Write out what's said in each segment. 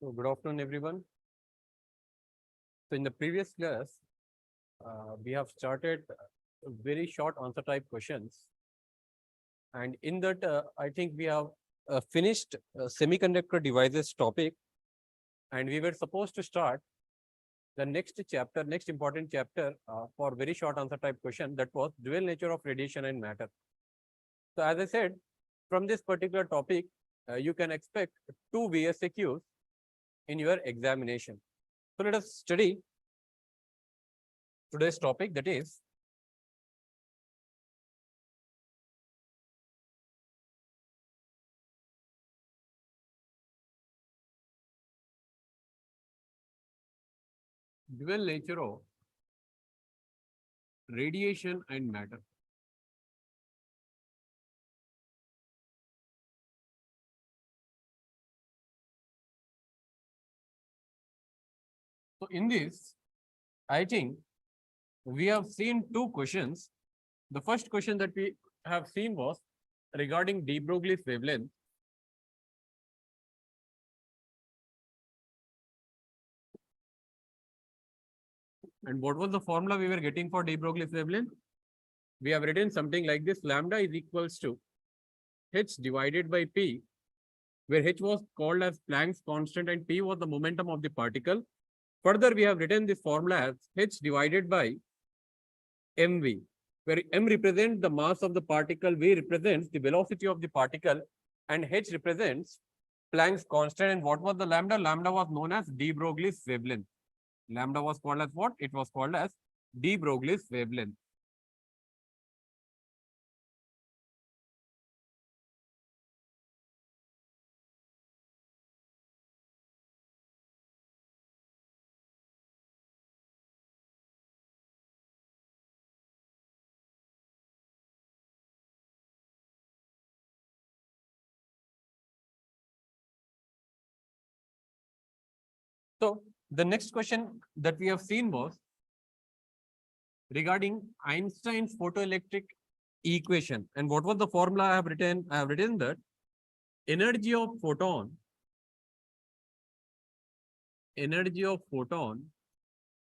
So good afternoon, everyone. So in the previous class, we have started very short answer type questions. And in that, I think we have finished semiconductor devices topic. And we were supposed to start the next chapter, next important chapter for very short answer type question, that was dual nature of radiation and matter. So as I said, from this particular topic, you can expect 2 VSAQs in your examination. So let us study today's topic, that is dual nature of radiation and matter. So in this, I think we have seen two questions. The first question that we have seen was regarding de Broglie's wavelength. And what was the formula we were getting for de Broglie's wavelength? We have written something like this: lambda is equals to h divided by p, where h was called as Planck's constant and p was the momentum of the particle. Further, we have written this formula as h divided by mv, where m represents the mass of the particle, v represents the velocity of the particle, and h represents Planck's constant. And what was the lambda? Lambda was known as de Broglie's wavelength. Lambda was called as what? It was called as de Broglie's wavelength. So the next question that we have seen was regarding Einstein's photoelectric equation. And what was the formula I have written? I have written that energy of photon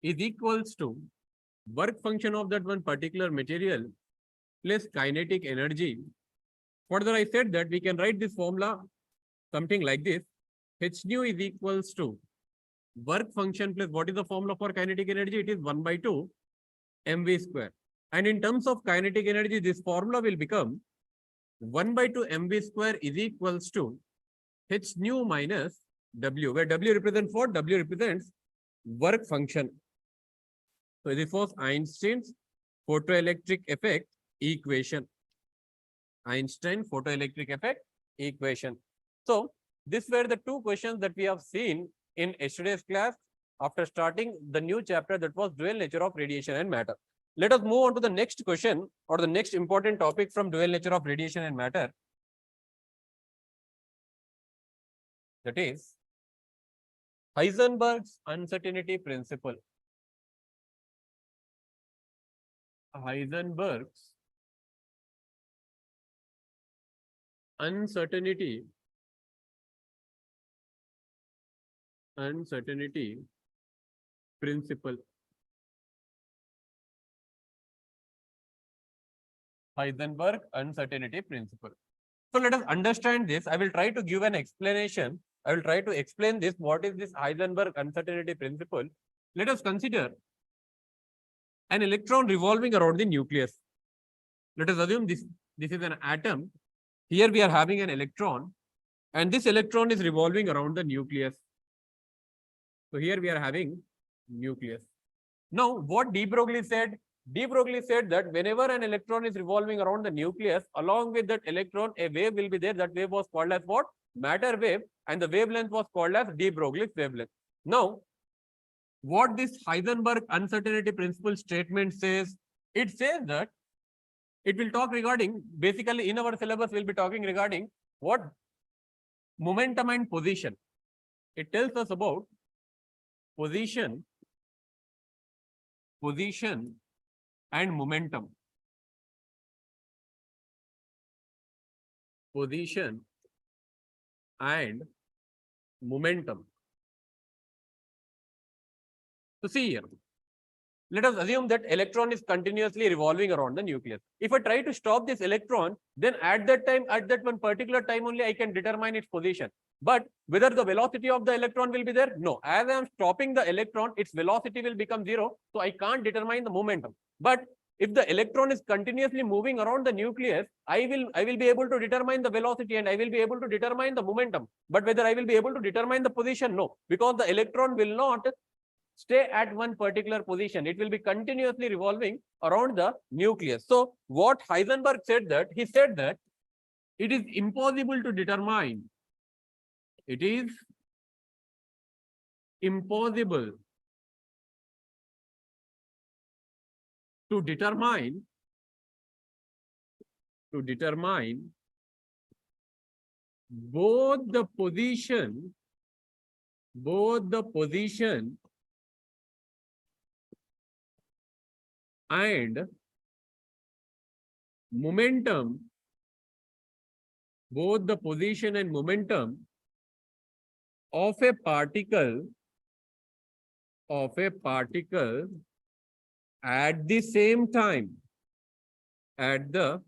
is equals to work function of that one particular material plus kinetic energy. Further, I said that we can write this formula something like this: h nu is equals to work function plus what is the formula for kinetic energy? It is 1 by 2 mv square. And in terms of kinetic energy, this formula will become 1 by 2 mv square is equals to h nu minus w, where w represents what? W represents work function. So this was Einstein's photoelectric effect equation. Einstein photoelectric effect equation. So these were the two questions that we have seen in yesterday's class after starting the new chapter, that was dual nature of radiation and matter. Let us move on to the next question or the next important topic from dual nature of radiation and matter. That is Heisenberg's uncertainty principle. Heisenberg's uncertainty principle. Heisenberg uncertainty principle. So let us understand this. I will try to give an explanation. I will try to explain this. What is this Heisenberg uncertainty principle? Let us consider an electron revolving around the nucleus. Let us assume this is an atom. Here we are having an electron, and this electron is revolving around the nucleus. So here we are having nucleus. Now, what de Broglie said? De Broglie said that whenever an electron is revolving around the nucleus, along with that electron, a wave will be there. That wave was called as what? Matter wave, and the wavelength was called as de Broglie's wavelength. Now, what this Heisenberg uncertainty principle statement says? It says that it will talk regarding, basically in our syllabus, we'll be talking regarding what? Momentum and position. It tells us about position and momentum. Position and momentum. So see here. Let us assume that electron is continuously revolving around the nucleus. If I try to stop this electron, then at that time, at that one particular time only, I can determine its position. But whether the velocity of the electron will be there? No. As I am stopping the electron, its velocity will become zero. So I can't determine the momentum. But if the electron is continuously moving around the nucleus, I will be able to determine the velocity and I will be able to determine the momentum. But whether I will be able to determine the position? No, because the electron will not stay at one particular position. It will be continuously revolving around the nucleus. So what Heisenberg said that, he said that it is impossible to determine. It is impossible to determine both the position and momentum, both the position and momentum of a particle at the same time. This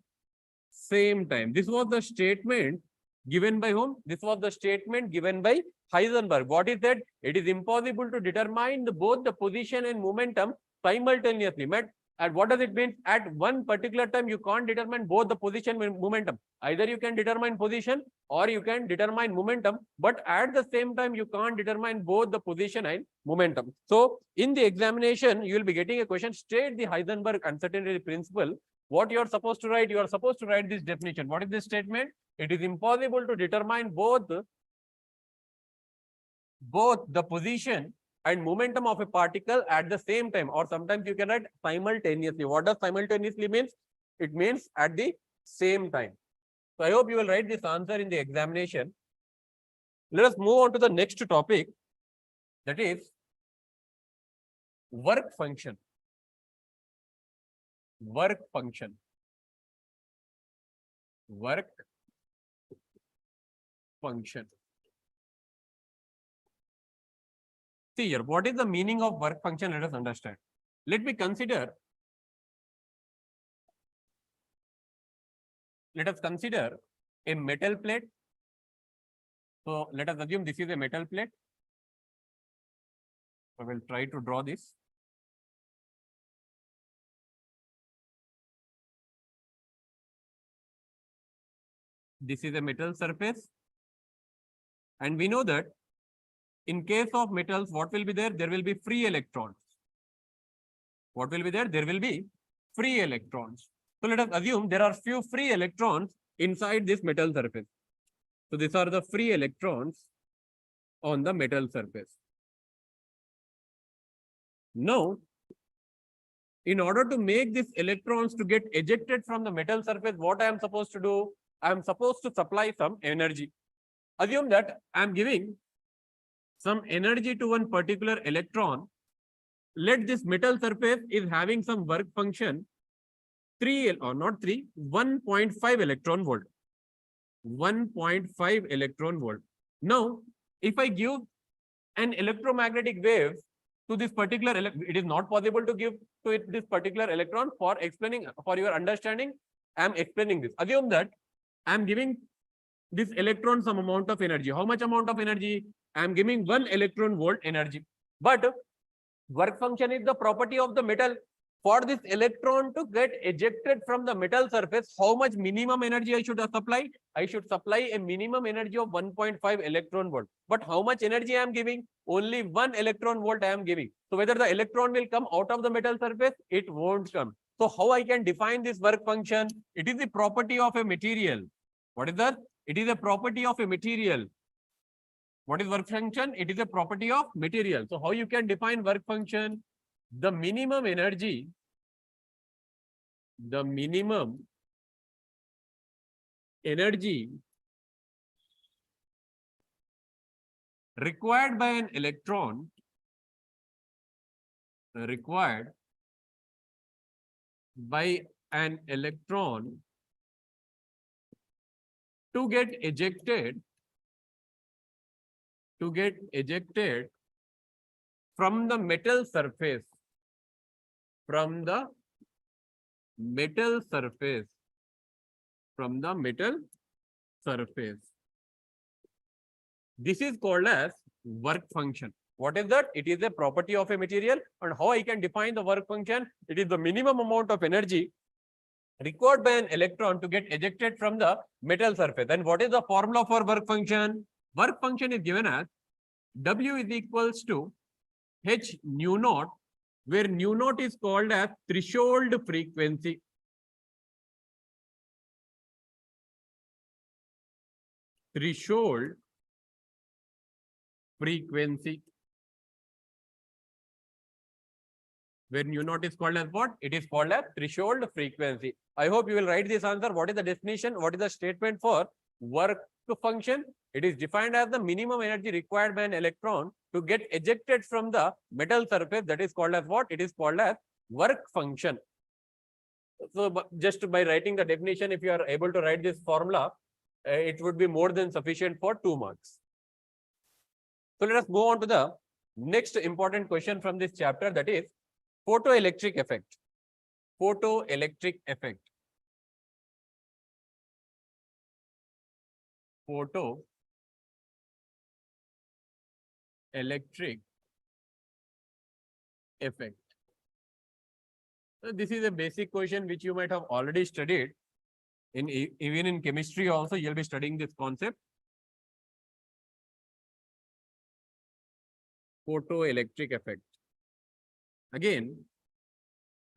was the statement given by whom? This was the statement given by Heisenberg. What is that? It is impossible to determine both the position and momentum simultaneously. And what does it mean? At one particular time, you can't determine both the position and momentum. Either you can determine position or you can determine momentum, but at the same time, you can't determine both the position and momentum. So in the examination, you will be getting a question, state the Heisenberg uncertainty principle. What you are supposed to write? You are supposed to write this definition. What is this statement? It is impossible to determine both the position and momentum of a particle at the same time, or sometimes you can write simultaneously. What does simultaneously means? It means at the same time. So I hope you will write this answer in the examination. Let us move on to the next topic, that is work function. Work function. See here, what is the meaning of work function? Let us understand. Let us consider a metal plate. So let us assume this is a metal plate. I will try to draw this. This is a metal surface. And we know that in case of metals, what will be there? There will be free electrons. What will be there? There will be free electrons. So let us assume there are few free electrons inside this metal surface. So these are the free electrons on the metal surface. Now, in order to make these electrons to get ejected from the metal surface, what I am supposed to do? I am supposed to supply some energy. Assume that I am giving some energy to one particular electron. Let this metal surface is having some work function 1.5 electron volt. 1.5 electron volt. Now, if I give an electromagnetic wave to this particular, it is not possible to give to it this particular electron. For your understanding, I am explaining this. Assume that I am giving this electron some amount of energy. How much amount of energy? I am giving 1 electron volt energy. But work function is the property of the metal. For this electron to get ejected from the metal surface, how much minimum energy I should supply? I should supply a minimum energy of 1.5 electron volt. But how much energy I am giving? Only 1 electron volt I am giving. So whether the electron will come out of the metal surface, it won't come. So how I can define this work function? It is the property of a material. What is that? It is a property of a material. What is work function? It is a property of material. So how you can define work function? The minimum energy required by an electron to get ejected from the metal surface, from the metal surface, from the metal surface. This is called as work function. What is that? It is a property of a material. And how I can define the work function? It is the minimum amount of energy required by an electron to get ejected from the metal surface. And what is the formula for work function? Work function is given as W is equals to H nu naught, where nu naught is called as threshold frequency. Threshold frequency. Where nu naught is called as what? It is called as threshold frequency. I hope you will write this answer. What is the definition? What is the statement for work function? It is defined as the minimum energy required by an electron to get ejected from the metal surface. That is called as what? It is called as work function. So just by writing the definition, if you are able to write this formula, it would be more than sufficient for 2 marks. So let us move on to the next important question from this chapter, that is photoelectric effect. Photoelectric effect. Photoelectric effect. So this is a basic question which you might have already studied. Even in chemistry also, you'll be studying this concept. Photoelectric effect. Again,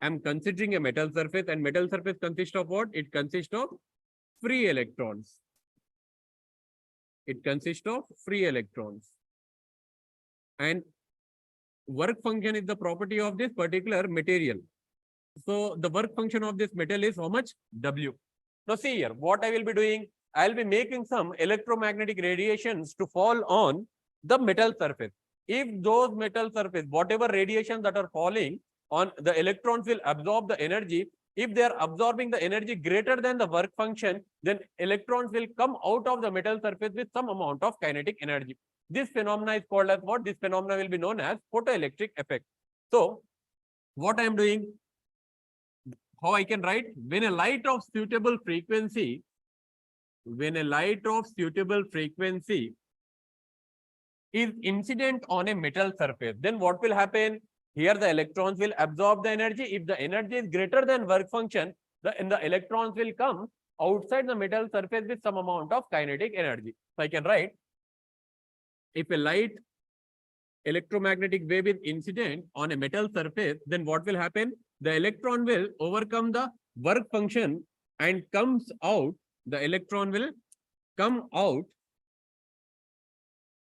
I'm considering a metal surface, and metal surface consists of what? It consists of free electrons. It consists of free electrons. And work function is the property of this particular material. So the work function of this metal is how much? W. Now see here, what I will be doing, I'll be making some electromagnetic radiations to fall on the metal surface. If those metal surface, whatever radiations that are falling on, the electrons will absorb the energy. If they are absorbing the energy greater than the work function, then electrons will come out of the metal surface with some amount of kinetic energy. This phenomena is called as what? This phenomena will be known as photoelectric effect. So what I am doing, how I can write? When a light of suitable frequency, is incident on a metal surface, then what will happen? Here the electrons will absorb the energy. If the energy is greater than work function, the electrons will come outside the metal surface with some amount of kinetic energy. So I can write, if a light electromagnetic wave is incident on a metal surface, then what will happen? The electron will overcome the work function and comes out. The electron will come out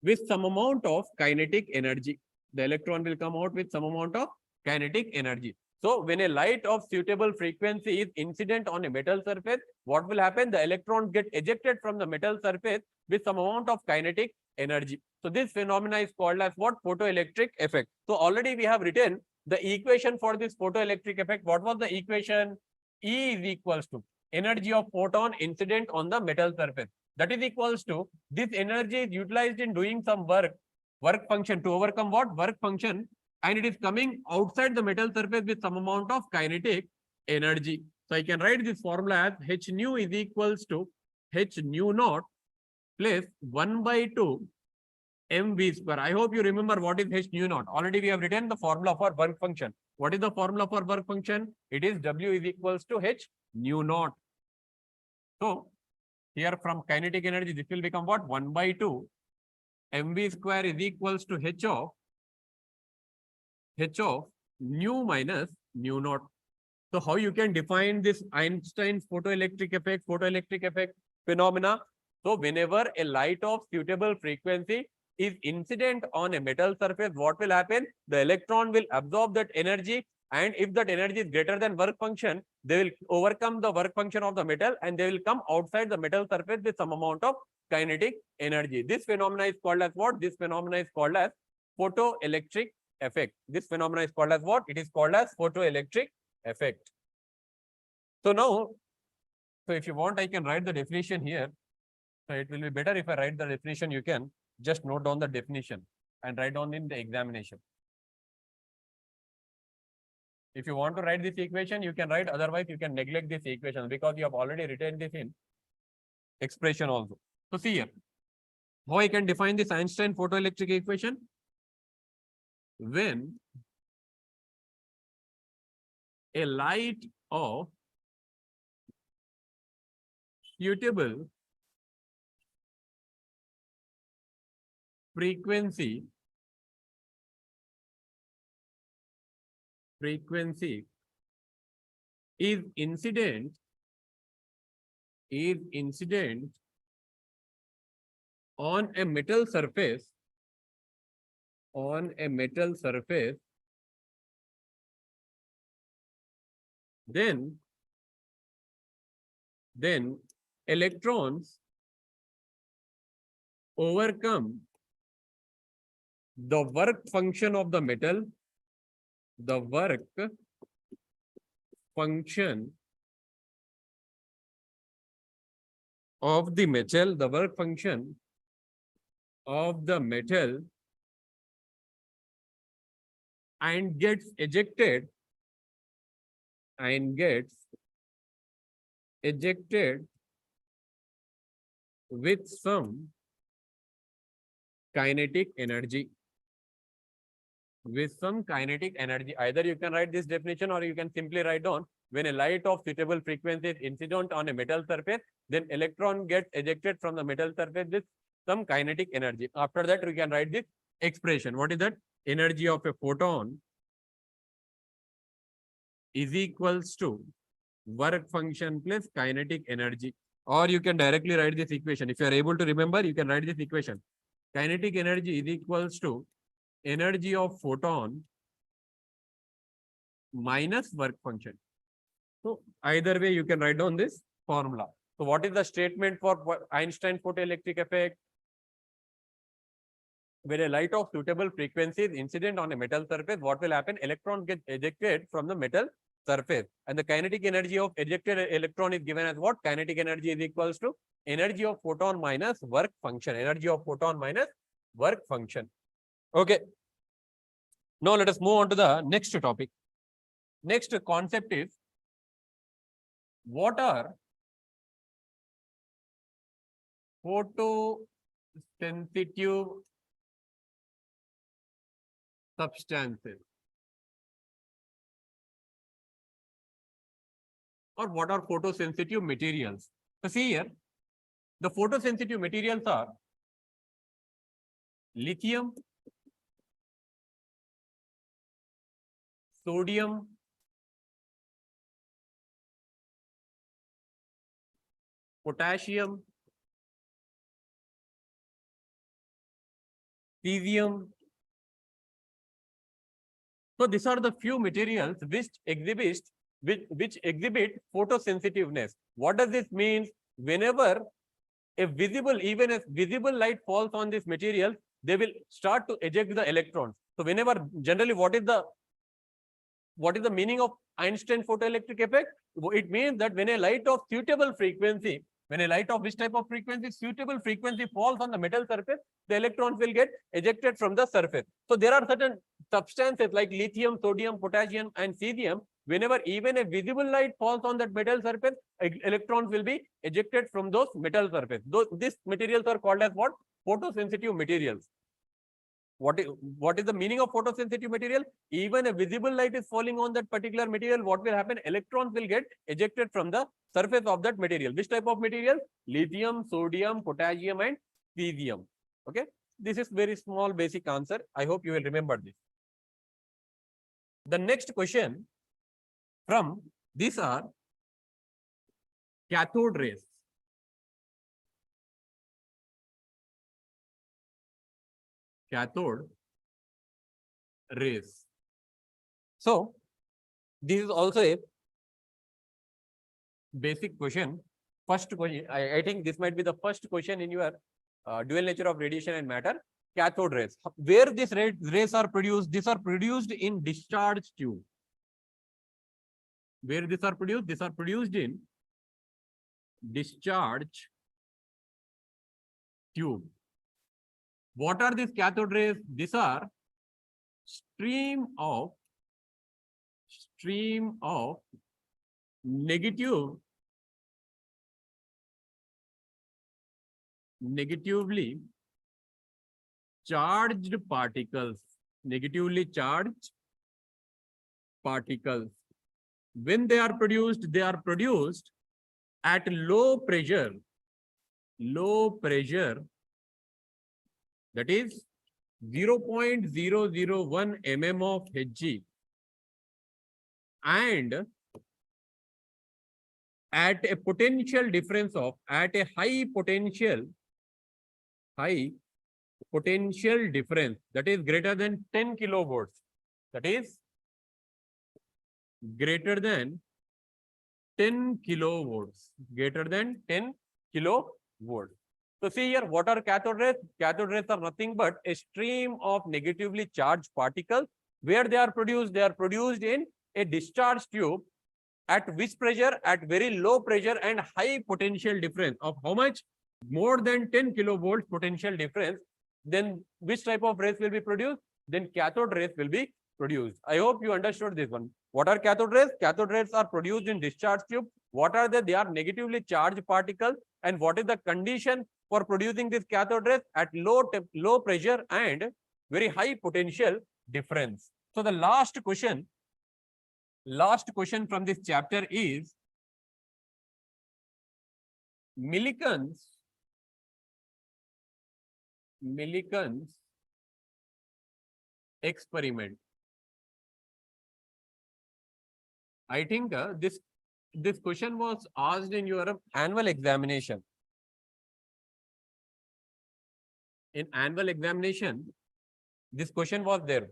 with some amount of kinetic energy. The electron will come out with some amount of kinetic energy. So when a light of suitable frequency is incident on a metal surface, what will happen? The electrons get ejected from the metal surface with some amount of kinetic energy. So this phenomena is called as what? Photoelectric effect. So already we have written the equation for this photoelectric effect. What was the equation? E is equals to energy of photon incident on the metal surface. That is equals to this energy is utilized in doing some work function to overcome what? Work function, and it is coming outside the metal surface with some amount of kinetic energy. So I can write this formula as H nu is equals to H nu naught plus 1 by 2 mv square. I hope you remember what is H nu naught. Already we have written the formula for work function. What is the formula for work function? It is W is equals to H nu naught. So here from kinetic energy, this will become what? 1 by 2 mv square is equals to H of nu minus nu naught. So how you can define this Einstein's photoelectric effect phenomena? So whenever a light of suitable frequency is incident on a metal surface, what will happen? The electron will absorb that energy, and if that energy is greater than work function, they will overcome the work function of the metal and they will come outside the metal surface with some amount of kinetic energy. This phenomena is called as what? This phenomena is called as photoelectric effect. This phenomena is called as what? It is called as photoelectric effect. So now, so if you want, I can write the definition here. So it will be better if I write the definition. You can just note down the definition and write down in the examination. If you want to write this equation, you can write, otherwise you can neglect this equation because you have already written this in expression also. So see here, how I can define this Einstein photoelectric equation? When a light of suitable frequency is incident on a metal surface then electrons overcome the work function of the metal, the work function of the metal, and gets ejected with some kinetic energy. Either you can write this definition or you can simply write down, when a light of suitable frequency is incident on a metal surface, then electron gets ejected from the metal surface with some kinetic energy. After that, we can write this expression. What is that? Energy of a photon is equals to work function plus kinetic energy. Or you can directly write this equation. If you are able to remember, you can write this equation. Kinetic energy is equals to energy of photon minus work function. So either way, you can write down this formula. So what is the statement for Einstein photoelectric effect? When a light of suitable frequency is incident on a metal surface, what will happen? Electrons get ejected from the metal surface. And the kinetic energy of ejected electron is given as what? Kinetic energy is equals to energy of photon minus work function. Okay. Now let us move on to the next topic. Next concept is, what are photosensitive substances? Or what are photosensitive materials? So see here, the photosensitive materials are lithium, sodium, potassium, cesium. So these are the few materials which exhibit photosensitiveness. What does this mean? Whenever even a visible light falls on this material, they will start to eject the electrons. So whenever, generally, what is the meaning of Einstein photoelectric effect? It means that when a light of suitable frequency, which type of frequency? Suitable frequency falls on the metal surface, the electrons will get ejected from the surface. So there are certain substances like lithium, sodium, potassium, and cesium. Whenever even a visible light falls on that metal surface, electrons will be ejected from those metal surface. These materials are called as what? Photosensitive materials. What is the meaning of photosensitive material? Even a visible light is falling on that particular material, what will happen? Electrons will get ejected from the surface of that material. Which type of material? Lithium, sodium, potassium, and cesium. Okay. This is very small basic answer. I hope you will remember this. The next question from these are cathode rays. Cathode rays. So this is also a basic question. First question, I think this might be the first question in your dual nature of radiation and matter. Cathode rays. Where these rays are produced? These are produced in discharge tube. Where these are produced? These are produced in discharge tube. What are these cathode rays? These are stream of stream of negatively charged particles, negatively charged particles. When they are produced at low pressure, that is 0.001 mm of Hg, and at a potential difference of, at a high potential difference, that is greater than 10 kilovolts, that is greater than 10 kilovolts, greater than 10 kilovolts. So see here, what are cathode rays? Cathode rays are nothing but a stream of negatively charged particles. Where they are produced? They are produced in a discharge tube. At which pressure? At very low pressure and high potential difference of how much? More than 10 kilovolts potential difference. Then which type of rays will be produced? Then cathode rays will be produced. I hope you understood this one. What are cathode rays? Cathode rays are produced in discharge tube. What are they? They are negatively charged particles. And what is the condition for producing this cathode rays? At low pressure and very high potential difference. So the last question from this chapter is Millikan's experiment. I think this question was asked in your annual examination. In annual examination, this question was there.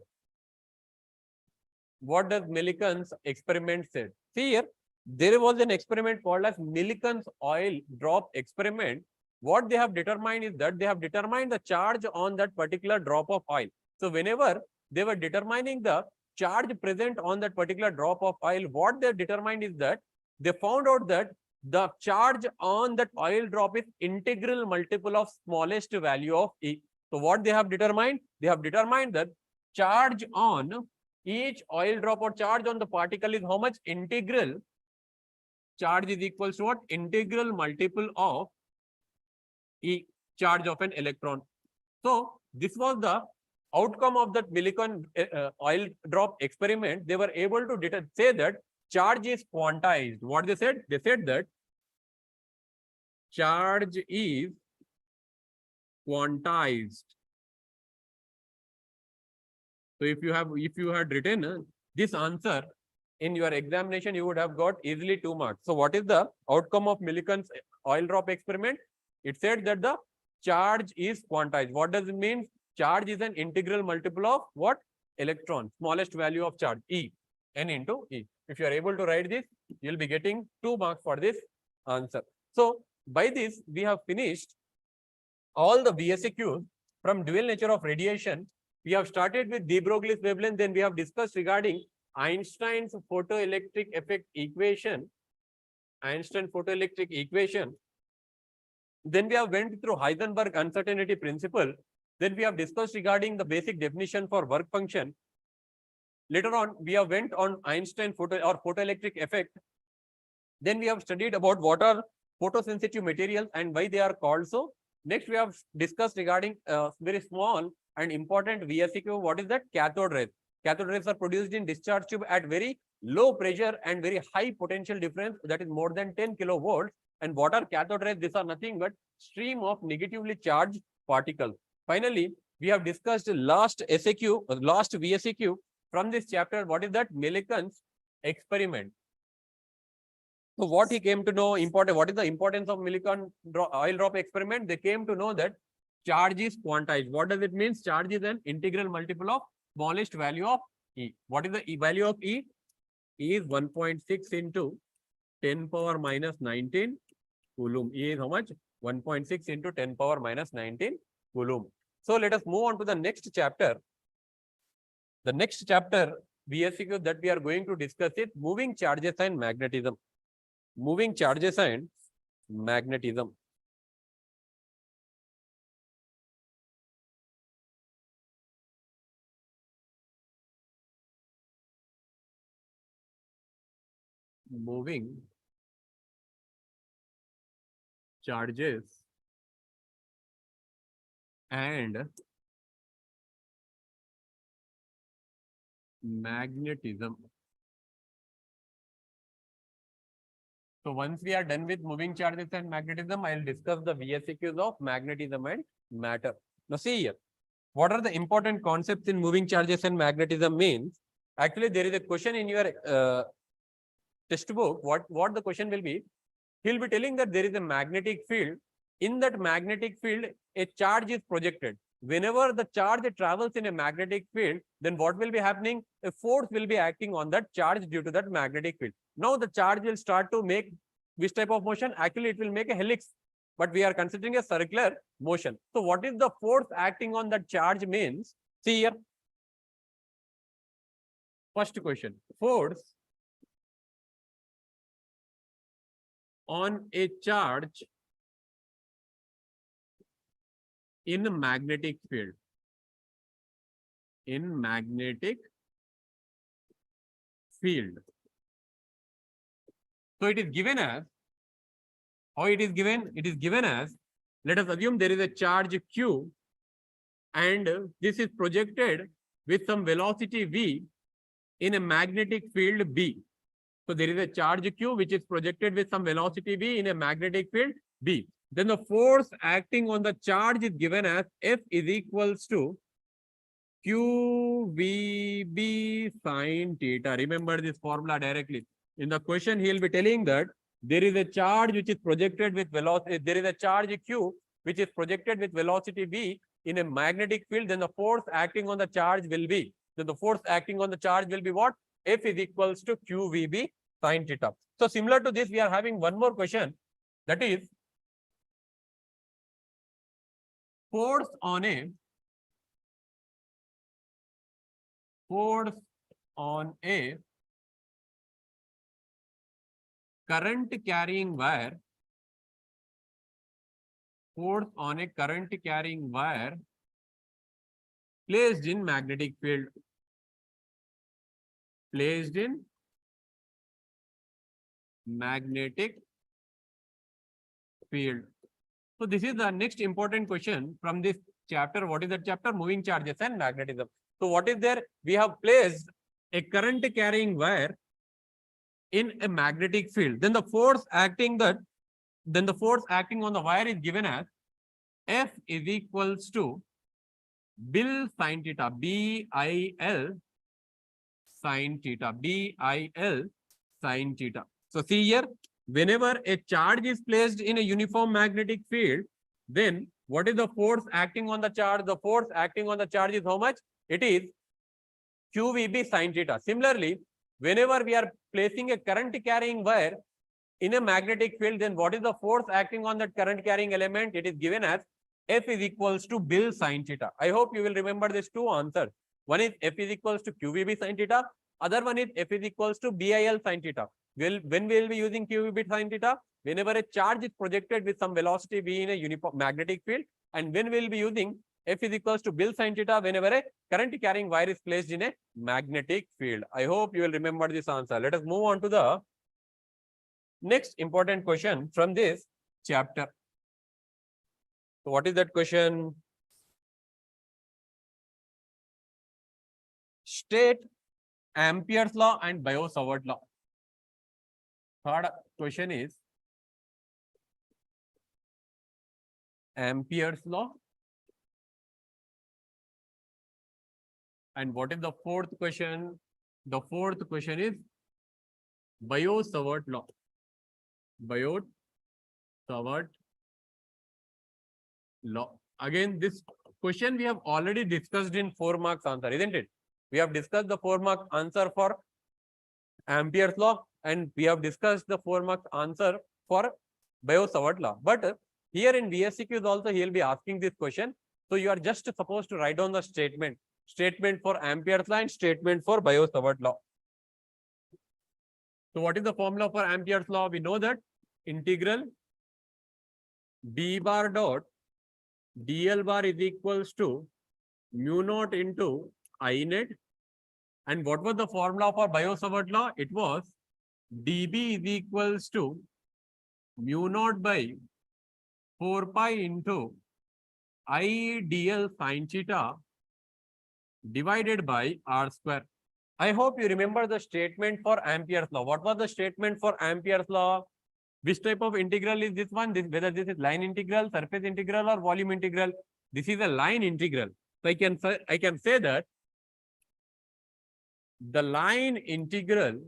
What does Millikan's experiment say? See here, there was an experiment called as Millikan's oil drop experiment. What they have determined is that they have determined the charge on that particular drop of oil. So whenever they were determining the charge present on that particular drop of oil, what they determined is that they found out that the charge on that oil drop is integral multiple of smallest value of E. So what they have determined? They have determined that charge on each oil drop or charge on the particle is how much? Integral. Charge is equals to what? Integral multiple of E, charge of an electron. So this was the outcome of that Millikan oil drop experiment. They were able to say that charge is quantized. What they said? They said that charge is quantized. So if you had written this answer in your examination, you would have got easily 2 marks. So what is the outcome of Millikan's oil drop experiment? It said that the charge is quantized. What does it mean? Charge is an integral multiple of what? Electron, smallest value of charge, E, N into E. If you are able to write this, you'll be getting 2 marks for this answer. So by this, we have finished all the VSQs from dual nature of radiation. We have started with de Broglie's wavelength, then we have discussed regarding Einstein's photoelectric effect equation, Then we have went through Heisenberg uncertainty principle. Then we have discussed regarding the basic definition for work function. Later on, we have went on Einstein photoelectric effect. Then we have studied about what are photosensitive materials and why they are called so. Next, we have discussed regarding very small and important VSQ. What is that? Cathode rays. Cathode rays are produced in discharge tube at very low pressure and very high potential difference, that is more than 10 kilovolts. And what are cathode rays? These are nothing but stream of negatively charged particles. Finally, we have discussed last VSQ from this chapter. What is that? Millikan's experiment. So what he came to know, what is the importance of Millikan oil drop experiment? They came to know that charge is quantized. What does it mean? Charge is an integral multiple of smallest value of E. What is the value of E? E is 1.6 into 10 power minus 19 coulomb. E is how much? 1.6 into 10 power minus 19 coulomb. So let us move on to the next chapter. The next chapter VSQ that we are going to discuss is moving charges and magnetism. Moving charges and magnetism. moving charges and magnetism. So once we are done with moving charges and magnetism, I'll discuss the VSEQs of magnetism and matter. Now see here, what are the important concepts in moving charges and magnetism means? Actually, there is a question in your textbook. What the question will be? He'll be telling that there is a magnetic field. In that magnetic field, a charge is projected. Whenever the charge travels in a magnetic field, then what will be happening? A force will be acting on that charge due to that magnetic field. Now the charge will start to make which type of motion? Actually, it will make a helix, but we are considering a circular motion. So what is the force acting on that charge means? See here. First question, force on a charge in a magnetic field. In magnetic field. So it is given as, how it is given? It is given as, let us assume there is a charge Q and this is projected with some velocity V in a magnetic field B. So there is a charge Q which is projected with some velocity V in a magnetic field B. Then the force acting on the charge is given as F is equals to QVB sine theta. Remember this formula directly. In the question, he will be telling that there is a charge which is projected with velocity. There is a charge Q which is projected with velocity V in a magnetic field. Then the force acting on the charge will be. Then the force acting on the charge will be what? F is equals to QVB sine theta. So similar to this, we are having one more question. That is, force on a current carrying wire, force on a current carrying wire placed in magnetic field. Placed in magnetic field. So this is the next important question from this chapter. What is that chapter? Moving charges and magnetism. So what is there? We have placed a current carrying wire in a magnetic field. Then the force acting on the wire is given as F is equals to Bil sine theta, B-I-L sine theta, B-I-L sine theta. So see here, whenever a charge is placed in a uniform magnetic field, then what is the force acting on the charge? The force acting on the charge is how much? It is QVB sine theta. Similarly, whenever we are placing a current carrying wire in a magnetic field, then what is the force acting on that current carrying element? It is given as F is equals to Bil sine theta. I hope you will remember these two answers. One is F is equals to QVB sine theta. Other one is F is equals to BIL sine theta. When we will be using QVB sine theta? Whenever a charge is projected with some velocity V in a uniform magnetic field. And when we will be using F is equals to Bil sine theta whenever a current carrying wire is placed in a magnetic field. I hope you will remember this answer. Let us move on to the next important question from this chapter. So what is that question? State Ampere's law and Biot-Savart law. Third question is Ampere's law. And what is the fourth question? The fourth question is Biot-Savart law. Biot-Savart law. Again, this question we have already discussed in 4 marks answer, isn't it? We have discussed the 4 mark answer for Ampere's law and we have discussed the 4 mark answer for Biot-Savart law. But here in VSEQs also he will be asking this question. So you are just supposed to write down the statement for Ampere's law and statement for Biot-Savart law. So what is the formula for Ampere's law? We know that integral B bar dot DL bar is equals to mu naught into I net. And what was the formula for Biot-Savart law? It was dB is equals to mu naught by 4 pi into I dl sin theta divided by r square. I hope you remember the statement for Ampere's law. What was the statement for Ampere's law? Which type of integral is this one? Whether this is line integral, surface integral, or volume integral. This is a line integral. So I can say that the line integral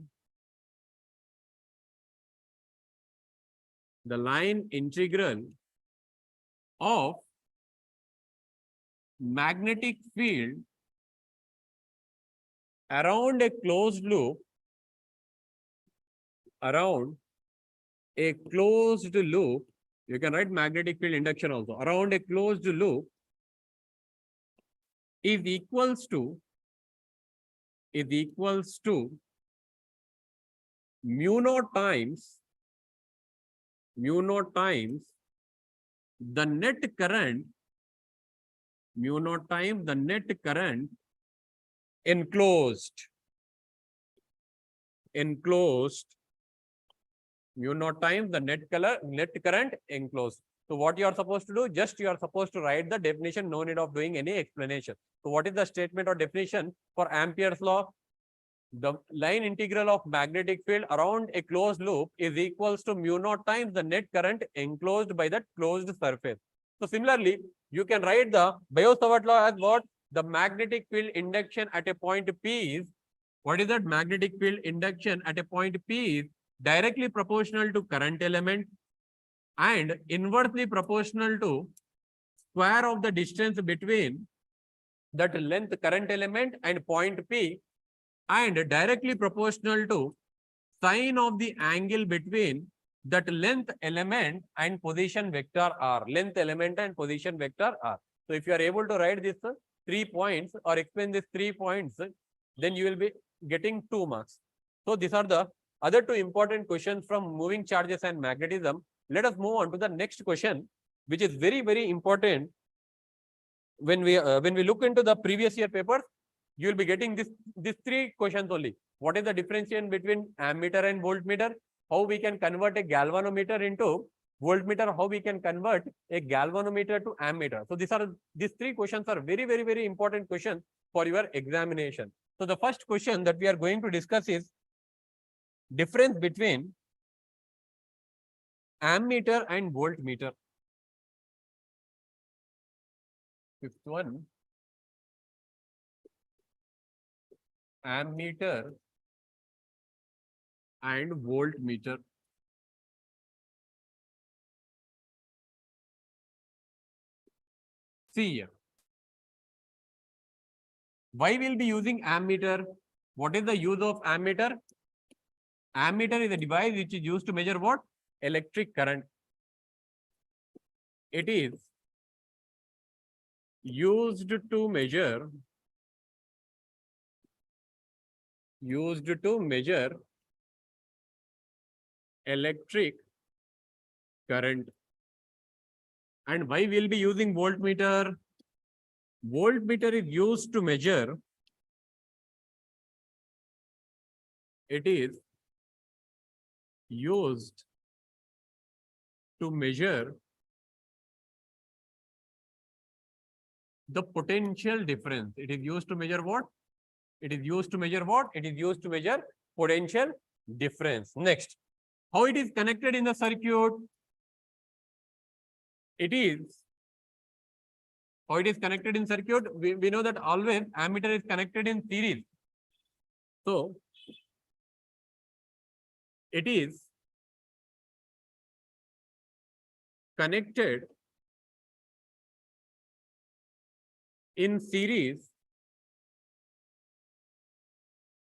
of magnetic field around a closed loop you can write magnetic field induction also, around a closed loop is equals to mu naught times the net current enclosed mu naught times the net current enclosed. So what you are supposed to do? Just you are supposed to write the definition, no need of doing any explanation. So what is the statement or definition for Ampere's law? The line integral of magnetic field around a closed loop is equals to mu naught times the net current enclosed by that closed surface. So similarly, you can write the Biot-Savart law as what? The magnetic field induction at a point P is, what is that? Magnetic field induction at a point P is directly proportional to current element and inversely proportional to square of the distance between that length current element and point P, and directly proportional to sine of the angle between that length element and position vector r. So if you are able to write this 3 points or explain these 3 points, then you will be getting 2 marks. So these are the other 2 important questions from moving charges and magnetism. Let us move on to the next question, which is very, very important. When we look into the previous year papers, you will be getting these 3 questions only. What is the differentiation between ammeter and voltmeter? How we can convert a galvanometer into voltmeter? How we can convert a galvanometer to ammeter? So these 3 questions are very, very, very important questions for your examination. So the first question that we are going to discuss is difference between ammeter and voltmeter. Fifth one, ammeter and voltmeter. See here. Why we'll be using ammeter? What is the use of ammeter? Ammeter is a device which is used to measure what? Electric current. It is used to measure electric current. And why we'll be using voltmeter? Voltmeter is used to measure, it is used to measure the potential difference. It is used to measure what? It is used to measure what? It is used to measure potential difference. Next, how it is connected in the circuit? How it is connected in circuit? We know that always ammeter is connected in series. So it is connected in series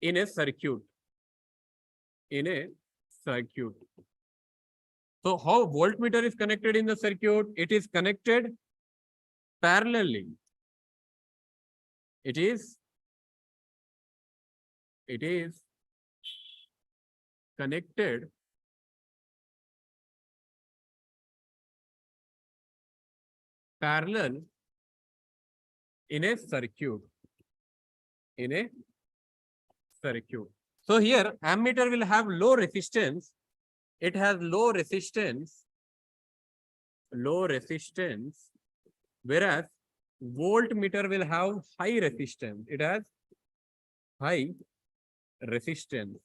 in a circuit. So how voltmeter is connected in the circuit? It is connected parallelly. It is connected parallel in a circuit. So here ammeter will have low resistance. It has low resistance, whereas voltmeter will have high resistance. It has high resistance.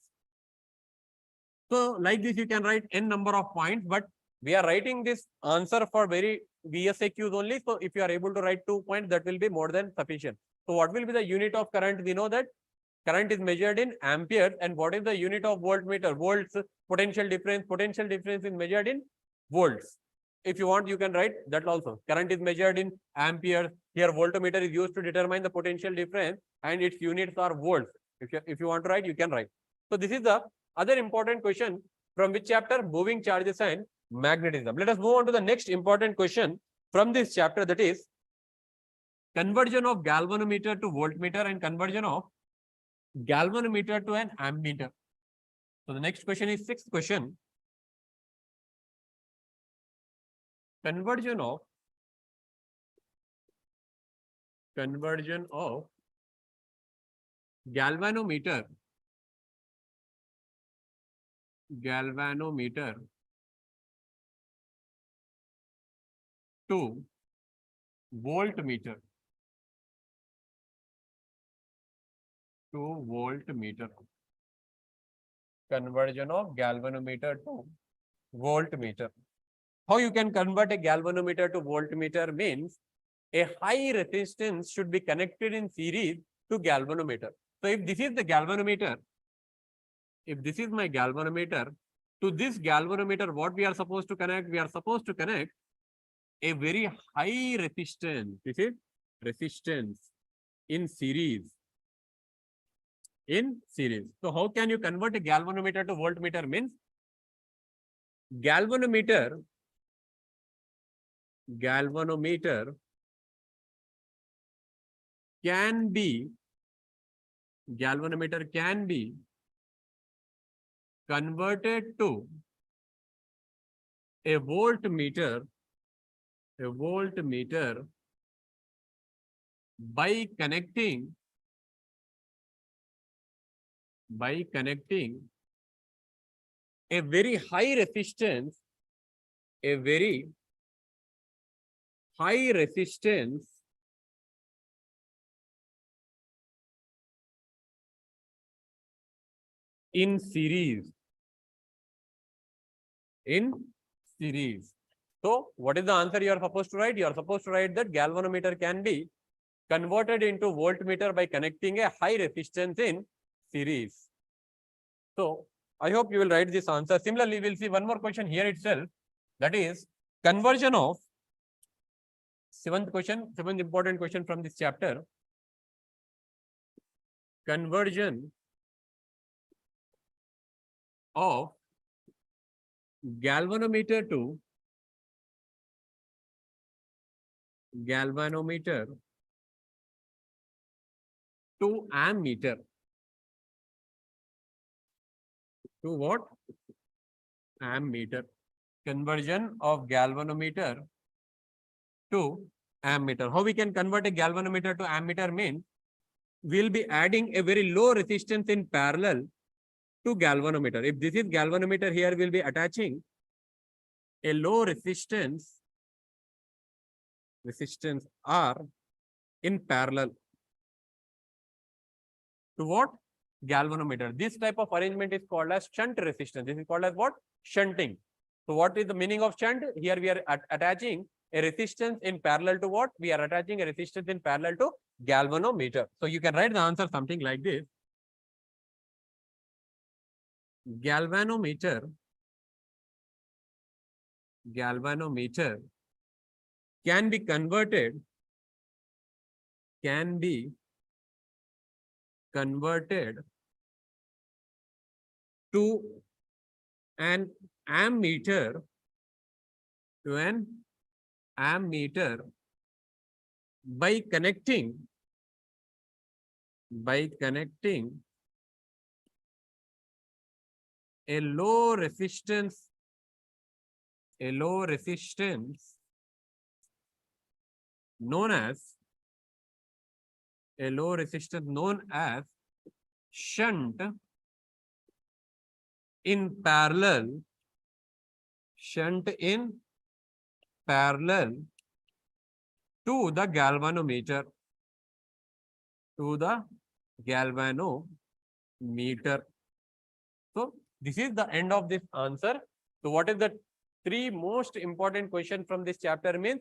So like this, you can write n number of points, but we are writing this answer for very VSAQs only. So if you are able to write 2 points, that will be more than sufficient. So what will be the unit of current? We know that current is measured in amperes. And what is the unit of voltmeter? Volts. Potential difference. Potential difference is measured in volts. If you want, you can write that also. Current is measured in amperes. Here voltmeter is used to determine the potential difference, and its units are volts. If you want to write, you can write. So this is the other important question from which chapter? Moving charges and magnetism. Let us move on to the next important question from this chapter, that is conversion of galvanometer to voltmeter and conversion of galvanometer to an ammeter. So the next question is sixth question. Conversion of galvanometer to voltmeter. Conversion of galvanometer to voltmeter. How you can convert a galvanometer to voltmeter means a high resistance should be connected in series to galvanometer. So if this is the galvanometer, if this is my galvanometer, to this galvanometer, what we are supposed to connect? We are supposed to connect a very high resistance. This is resistance in series. So how can you convert a galvanometer to voltmeter? Means galvanometer can be converted to a voltmeter by connecting a very high resistance in series. So what is the answer you are supposed to write? You are supposed to write that galvanometer can be converted into voltmeter by connecting a high resistance in series. So I hope you will write this answer. Similarly, we will see one more question here itself. That is conversion of seventh important question from this chapter. Conversion of galvanometer to ammeter. To what? Ammeter. Conversion of galvanometer to ammeter. How we can convert a galvanometer to ammeter means we'll be adding a very low resistance in parallel to galvanometer. If this is galvanometer, here we'll be attaching a low resistance R in parallel to what? Galvanometer. This type of arrangement is called as shunt resistance. This is called as what? Shunting. So what is the meaning of shunt? Here we are attaching a resistance in parallel to what? We are attaching a resistance in parallel to galvanometer. So you can write the answer something like this. Galvanometer can be converted to an ammeter by connecting a low resistance known as shunt in parallel, shunt in parallel to the galvanometer, to the galvanometer. So this is the end of this answer. So what is the three most important question from this chapter means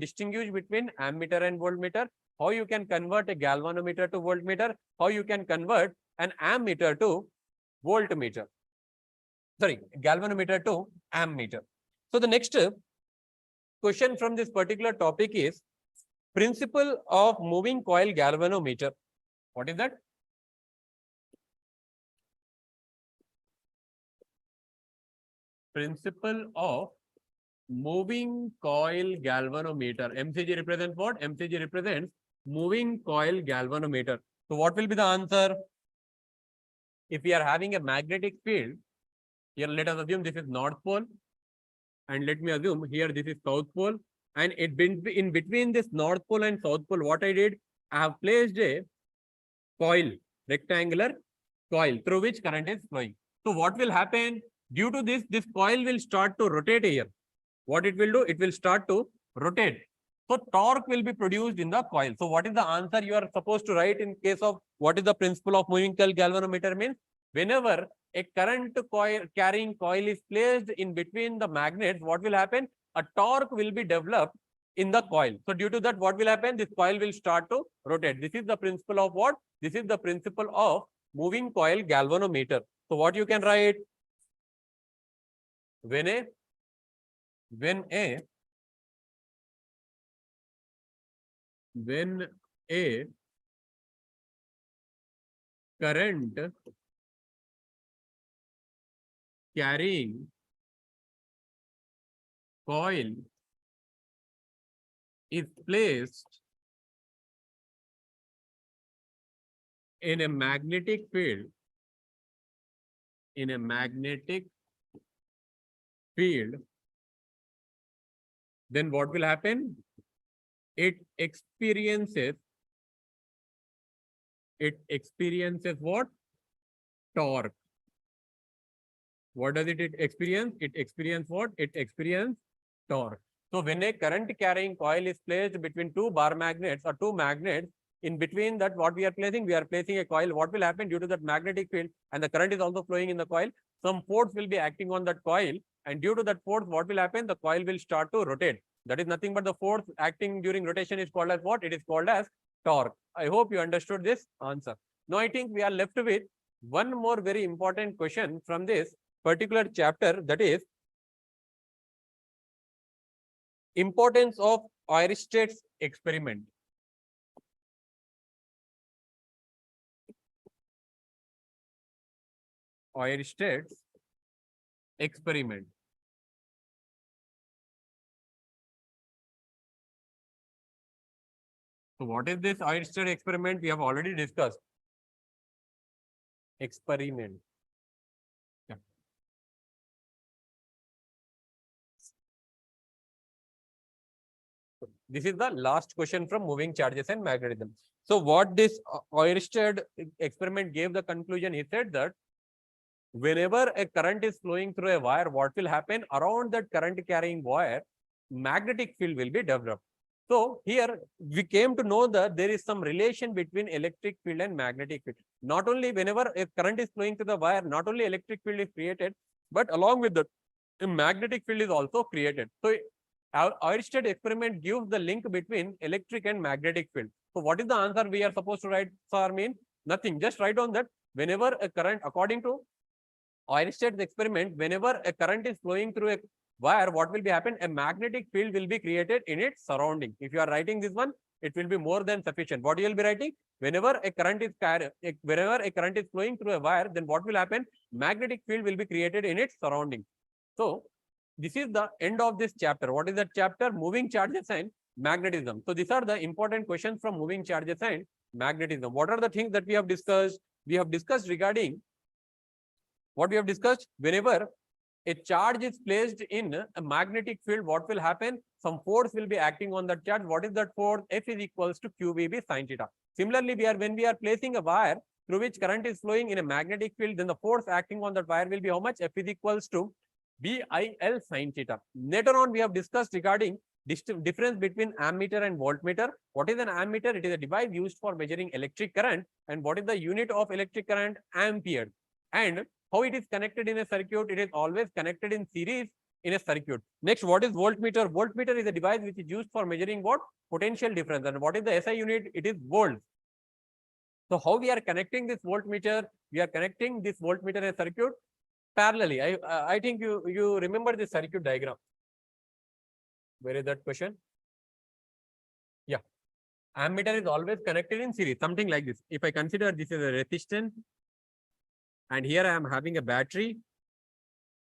distinguish between ammeter and voltmeter, how you can convert a galvanometer to voltmeter, how you can convert an ammeter to voltmeter. Sorry, galvanometer to ammeter. So the next question from this particular topic is principle of moving coil galvanometer. What is that? Principle of moving coil galvanometer. MCG represents what? MCG represents moving coil galvanometer. So what will be the answer? If we are having a magnetic field, here let us assume this is North Pole, and let me assume here this is South Pole, and in between this North Pole and South Pole, what I did, I have placed a coil, rectangular coil through which current is flowing. So what will happen? Due to this, this coil will start to rotate here. What it will do? It will start to rotate. So torque will be produced in the coil. So what is the answer you are supposed to write in case of what is the principle of moving coil galvanometer means? Whenever a current coil carrying coil is placed in between the magnets, what will happen? A torque will be developed in the coil. So due to that, what will happen? This coil will start to rotate. This is the principle of what? This is the principle of moving coil galvanometer. So what you can write? When a current carrying coil is placed in a magnetic field, then what will happen? It experiences what? Torque. What does it experience? It experiences what? It experiences torque. So when a current carrying coil is placed between two bar magnets or two magnets, in between that, what we are placing a coil. What will happen due to that magnetic field and the current is also flowing in the coil? Some force will be acting on that coil, and due to that force, what will happen? The coil will start to rotate. That is nothing but the force acting during rotation is called as what? It is called as torque. I hope you understood this answer. Now I think we are left with one more very important question from this particular chapter, that is importance of Oersted experiment. Oersted experiment. So what is this Oersted experiment? We have already discussed. Experiment. Yeah. This is the last question from moving charges and magnetism. So what this Oersted experiment gave the conclusion, he said that whenever a current is flowing through a wire, what will happen? Around that current carrying wire, magnetic field will be developed. So here we came to know that there is some relation between electric field and magnetic field. Not only whenever a current is flowing through the wire, not only electric field is created, but along with that, a magnetic field is also created. So our Oersted experiment gives the link between electric and magnetic field. So what is the answer we are supposed to write, sir? Mean nothing. Just write on that whenever a current, according to Oersted's experiment, whenever a current is flowing through a wire, what will be happen? A magnetic field will be created in its surrounding. If you are writing this one, it will be more than sufficient. What you will be writing? Whenever a current is flowing through a wire, then what will happen? Magnetic field will be created in its surrounding. So this is the end of this chapter. What is that chapter? Moving charges and magnetism. So these are the important questions from moving charges and magnetism. What are the things that we have discussed? We have discussed regarding what we have discussed. Whenever a charge is placed in a magnetic field, what will happen? Some force will be acting on that charge. What is that force? F is equals to QVB sin theta. Similarly, when we are placing a wire through which current is flowing in a magnetic field, then the force acting on that wire will be how much? F is equals to BIL sin theta. Later on, we have discussed regarding difference between ammeter and voltmeter. What is an ammeter? It is a device used for measuring electric current. And what is the unit of electric current? Ampere. And how it is connected in a circuit? It is always connected in series in a circuit. Next, what is voltmeter? Voltmeter is a device which is used for measuring what? Potential difference. And what is the SI unit? It is volts. So how we are connecting this voltmeter? We are connecting this voltmeter in a circuit parallelly. I think you remember the circuit diagram. Where is that question? Yeah. Ammeter is always connected in series, something like this. If I consider this is a resistance, and here I am having a battery.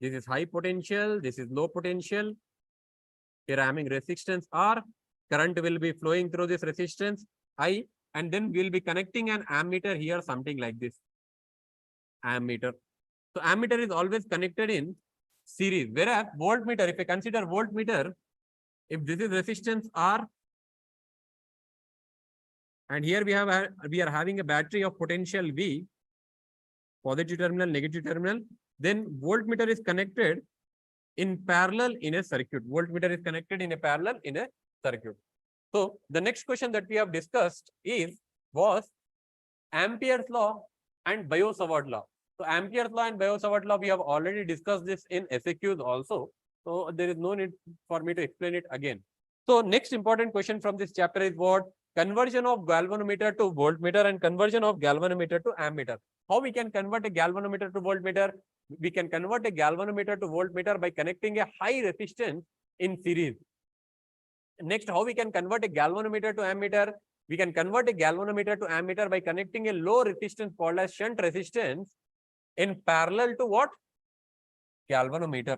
This is high potential, this is low potential. Here I am having resistance R. Current will be flowing through this resistance I, and then we'll be connecting an ammeter here, something like this. Ammeter. So ammeter is always connected in series. Whereas voltmeter, if I consider voltmeter, if this is resistance R, and here we are having a battery of potential V, positive terminal, negative terminal, then voltmeter is connected in parallel in a circuit. Voltmeter is connected in a parallel in a circuit. So the next question that we have discussed was Ampere's law and Biot-Savart law. So Ampere's law and Biot-Savart law, we have already discussed this in FAQs also. So there is no need for me to explain it again. So next important question from this chapter is what? Conversion of galvanometer to voltmeter and conversion of galvanometer to ammeter. How we can convert a galvanometer to voltmeter? We can convert a galvanometer to voltmeter by connecting a high resistance in series. Next, how we can convert a galvanometer to ammeter? We can convert a galvanometer to ammeter by connecting a low resistance called as shunt resistance in parallel to what? Galvanometer.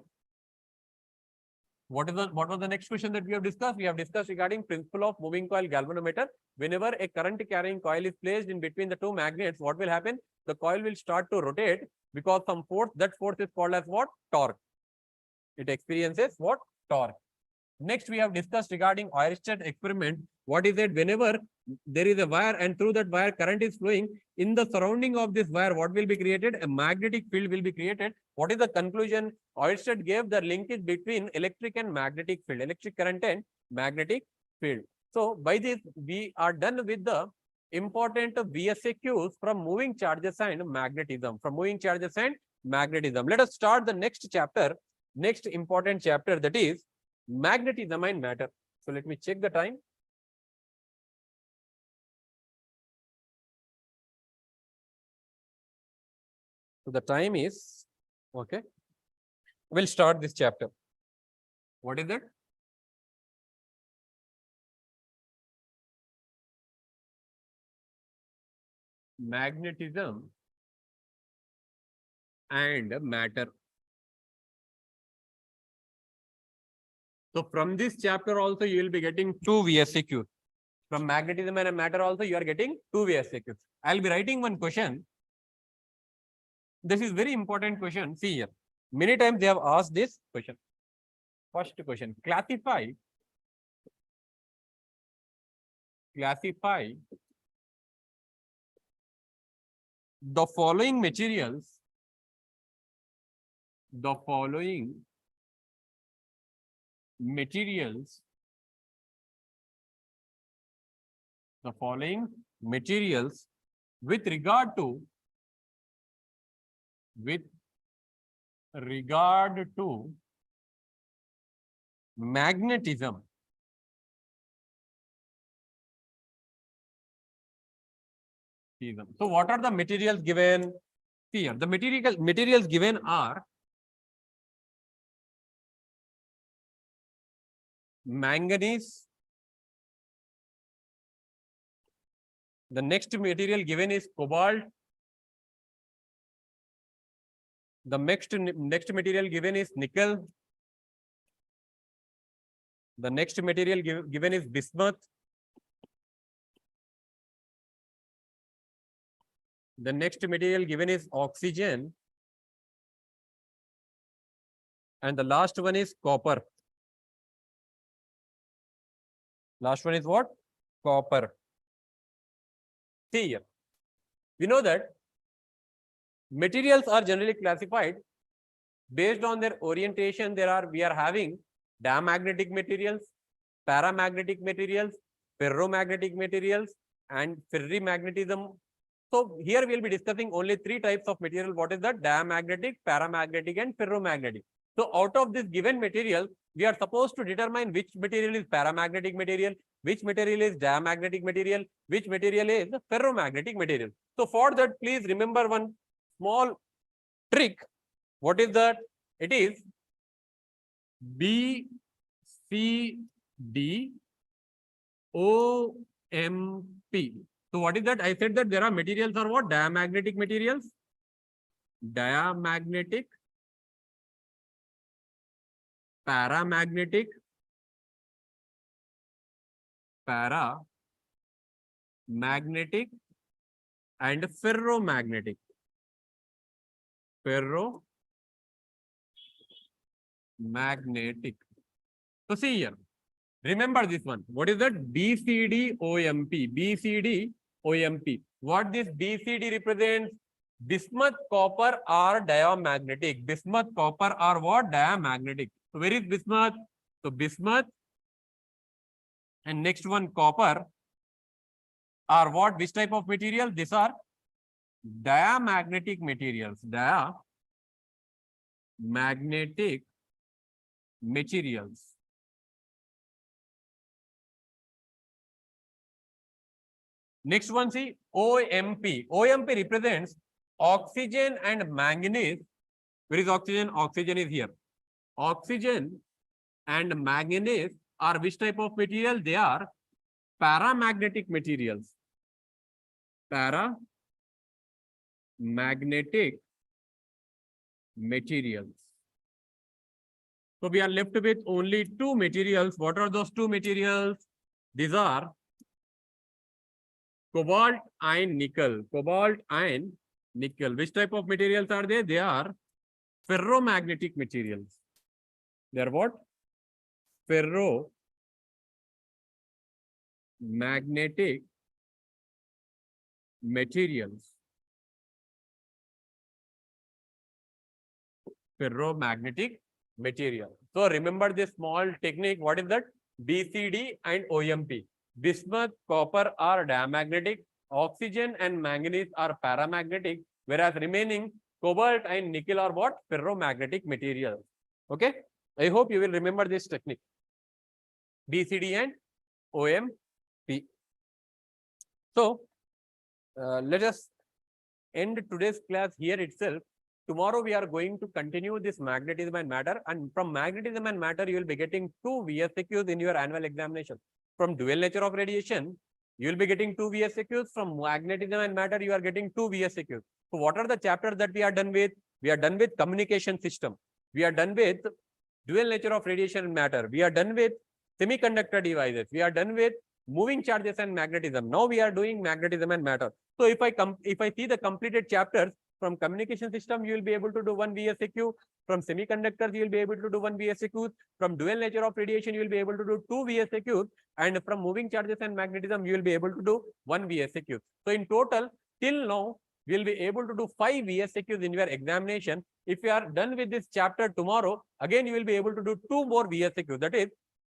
What was the next question that we have discussed? We have discussed regarding principle of moving coil galvanometer. Whenever a current carrying coil is placed in between the two magnets, what will happen? The coil will start to rotate because some force, that force is called as what? Torque. It experiences what? Torque. Next, we have discussed regarding Oersted experiment. What is it? Whenever there is a wire and through that wire current is flowing, in the surrounding of this wire, what will be created? A magnetic field will be created. What is the conclusion? Oersted gave the linkage between electric and magnetic field, electric current and magnetic field. So by this, we are done with the important VSAQs from moving charges and magnetism. Let us start the next chapter, next important chapter, that is magnetism and matter. So let me check the time. So the time is okay. We'll start this chapter. What is it? Magnetism and matter. So from this chapter also you will be getting 2 VSAQs. From magnetism and matter also you are getting 2 VSAQs. I'll be writing one question. This is very important question. See here. Many times they have asked this question. First question. Classify the following materials. The following materials with regard to magnetism. So what are the materials given? Here, the materials given are manganese. The next material given is cobalt. The next material given is nickel. The next material given is bismuth. The next material given is oxygen. And the last one is copper. Last one is what? Copper. See here. We know that materials are generally classified based on their orientation. We are having diamagnetic materials, paramagnetic materials, ferromagnetic materials, and ferrimagnetism. So here we'll be discussing only three types of material. What is that? Diamagnetic, paramagnetic, and ferromagnetic. So out of this given material, we are supposed to determine which material is paramagnetic material, which material is diamagnetic material, which material is ferromagnetic material. So for that, please remember one small trick. What is that? It is B, C, D, O, M, P. So what is that? I said that there are materials are what? Diamagnetic materials. Diamagnetic, paramagnetic, paramagnetic, and ferromagnetic. Ferromagnetic. So see here. Remember this one. What is that? BCD OMP. BCD OMP. What this BCD represents? Bismuth, copper are diamagnetic. Bismuth, copper are what? Diamagnetic. So where is bismuth? So bismuth and next one copper are what? Which type of material? These are diamagnetic materials. Diamagnetic materials. Next one, see OMP. OMP represents oxygen and manganese. Where is oxygen? Oxygen is here. Oxygen and manganese are which type of material? They are paramagnetic materials. Paramagnetic materials. So we are left with only two materials. What are those two materials? These are cobalt and nickel. Cobalt and nickel. Which type of materials are they? They are ferromagnetic materials. They are what? Ferromagnetic materials. Ferromagnetic material. So remember this small technique. What is that? BCD and OMP. Bismuth, copper are diamagnetic. Oxygen and manganese are paramagnetic. Whereas remaining cobalt and nickel are what? Ferromagnetic materials. Okay. I hope you will remember this technique. BCD and OMP. So let us end today's class here itself. Tomorrow we are going to continue this magnetism and matter, and from magnetism and matter you will be getting 2 VSQs in your annual examination. From dual nature of radiation, you will be getting 2 VSQs. From magnetism and matter, you are getting 2 VSQs. So what are the chapters that we are done with? We are done with communication system. We are done with dual nature of radiation and matter. We are done with semiconductor devices. We are done with moving charges and magnetism. Now we are doing magnetism and matter. So if I see the completed chapters, from communication system, you will be able to do 1 VSQ. From semiconductors, you will be able to do 1 VSQ. From dual nature of radiation, you will be able to do 2 VSQs. And from moving charges and magnetism, you will be able to do 1 VSQ. So in total, till now, we will be able to do 5 VSQs in your examination. If you are done with this chapter tomorrow, again, you will be able to do 2 more VSQs. That is,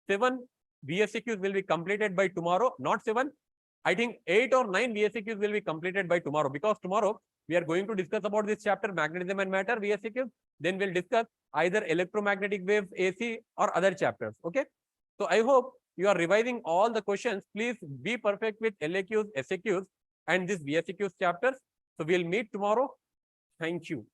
7 VSQs will be completed by tomorrow, not 7. I think 8 or 9 VSQs will be completed by tomorrow, because tomorrow we are going to discuss about this chapter, magnetism and matter, VSQs. Then we'll discuss either electromagnetic waves, AC, or other chapters. Okay. So I hope you are revising all the questions. Please be perfect with LAQs, SAQs, and this VSQs chapters. So we'll meet tomorrow. Thank you.